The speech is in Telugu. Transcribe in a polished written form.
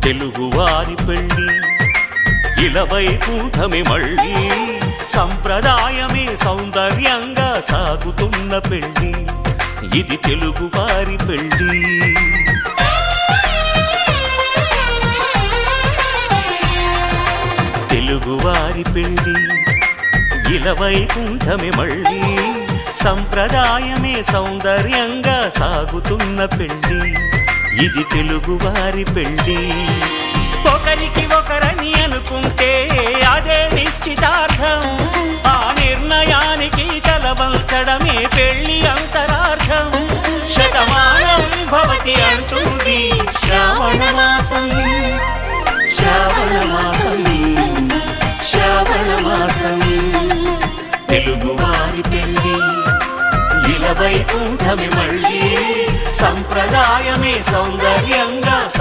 తెలుగువారి పెళ్ళి ఇలవైకుంఠమే మళ్ళీ సంప్రదాయమే సౌందర్యంగా సాగుతున్న పెళ్ళి ఇది తెలుగువారి పెళ్ళి తెలుగువారి పెళ్ళి ఇలవైకుంఠమే మళ్ళీ సంప్రదాయమే సౌందర్యంగా సాగుతున్న పెళ్ళి ఇది తెలుగువారి పెళ్ళి ఒకరికి ఒకరని అనుకుంటే అదే నిశ్చితార్థం ఆ నిర్ణయానికి తలవంచడమే పెళ్ళి అంతరార్థం శతమానం భవతి అంటుంది శ్రావణ మాసం శ్రావణ మాసం శ్రావణ మాసం తెలుగువారి పెళ్ళి ఇలవైకుంఠమే మళ్ళీ సంప్రదాయమే సౌందర్యంగా